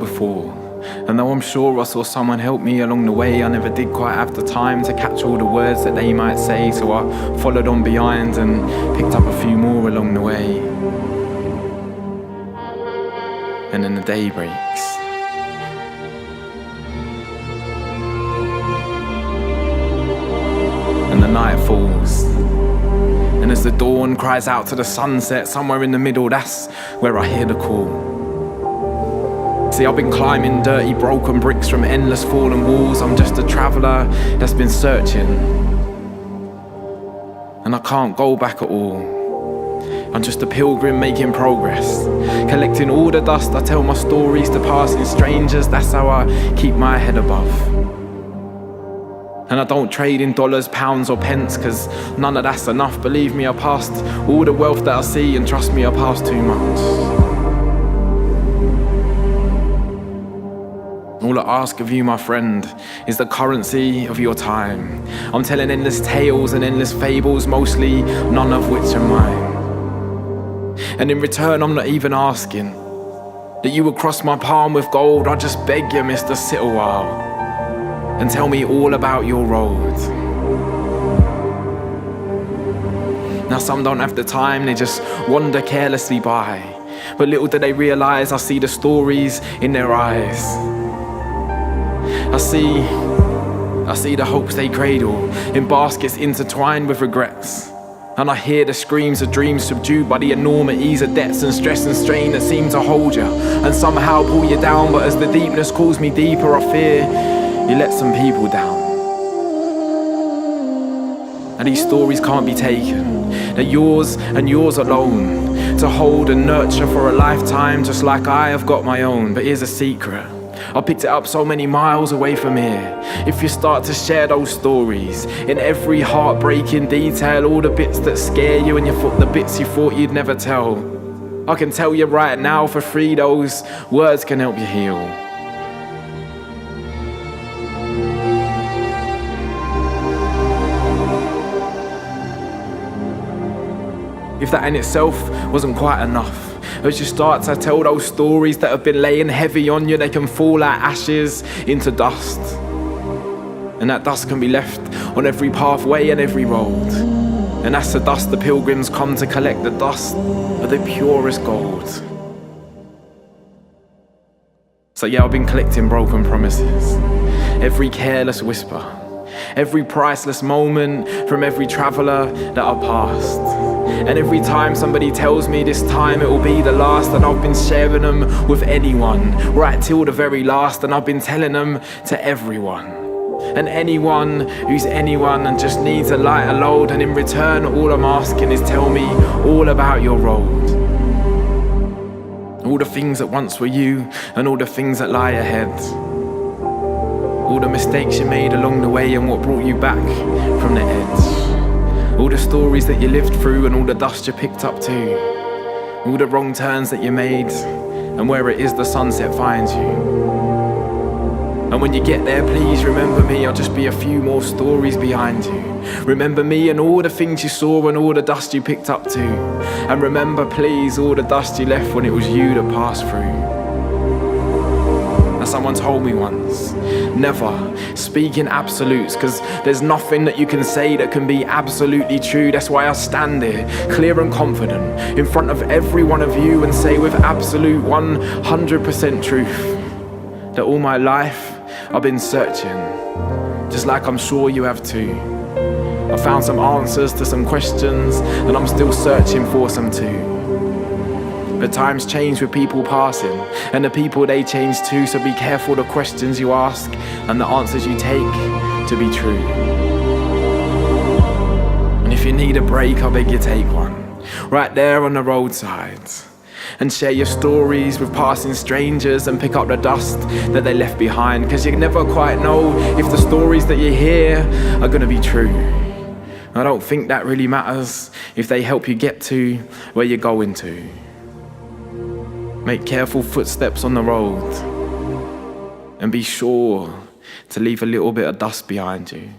before. And though I'm sure I saw someone help me along the way, I never did quite have the time to catch all the words that they might say. So I followed on behind and picked up a few more along the way. And then the day breaks. And the night falls. And as the dawn cries out to the sunset, somewhere in the middle, that's where I hear the call. See, I've been climbing dirty, broken bricks from endless fallen walls. I'm just a traveller that's been searching. And I can't go back at all. I'm just a pilgrim making progress. Collecting all the dust, I tell my stories to passing strangers. That's how I keep my head above. And I don't trade in dollars, pounds or pence, cause none of that's enough. Believe me, I passed all the wealth that I see, and trust me, I passed too much. All I ask of you, my friend, is the currency of your time. I'm telling endless tales and endless fables, mostly none of which are mine. And in return, I'm not even asking that you would cross my palm with gold. I just beg you, mister, sit a while and tell me all about your road. Now some don't have the time, they just wander carelessly by. But little do they realise I see the stories in their eyes. I see the hopes they cradle in baskets intertwined with regrets. And I hear the screams of dreams subdued by the enormities of debts and stress and strain that seem to hold you and somehow pull you down. But as the deepness calls me deeper, I fear you let some people down. And these stories can't be taken. They're yours and yours alone, to hold and nurture for a lifetime, just like I have got my own. But here's a secret. I picked it up so many miles away from here. If you start to share those stories in every heartbreaking detail, all the bits that scare you and the bits you thought you'd never tell, I can tell you right now for free, those words can help you heal. If that in itself wasn't quite enough, as you start to tell those stories that have been laying heavy on you, they can fall like ashes into dust. And that dust can be left on every pathway and every road. And that's the dust the pilgrims come to collect, the dust of the purest gold. So yeah, I've been collecting broken promises, every careless whisper, every priceless moment from every traveller that I've passed. And every time somebody tells me this time it will be the last, and I've been sharing them with anyone, right till the very last. And I've been telling them to everyone, and anyone who's anyone and just needs a lighter load. And in return, all I'm asking is tell me all about your road. All the things that once were you, and all the things that lie ahead. All the mistakes you made along the way and what brought you back from the edge. All the stories that you lived through and all the dust you picked up too. All the wrong turns that you made and where it is the sunset finds you. And when you get there, please remember me, I'll just be a few more stories behind you. Remember me and all the things you saw and all the dust you picked up too. And remember please all the dust you left when it was you that passed through. As someone told me once, never speak in absolutes, cause there's nothing that you can say that can be absolutely true. That's why I stand here, clear and confident, in front of every one of you and say with absolute 100% truth, that all my life I've been searching, just like I'm sure you have too. I found some answers to some questions and I'm still searching for some too. But times change with people passing, and the people they change too, so be careful the questions you ask and the answers you take to be true. And if you need a break, I beg you take one, right there on the roadside, and share your stories with passing strangers and pick up the dust that they left behind, because you never quite know if the stories that you hear are gonna be true. I don't think that really matters if they help you get to where you're going to. Make careful footsteps on the road and be sure to leave a little bit of dust behind you.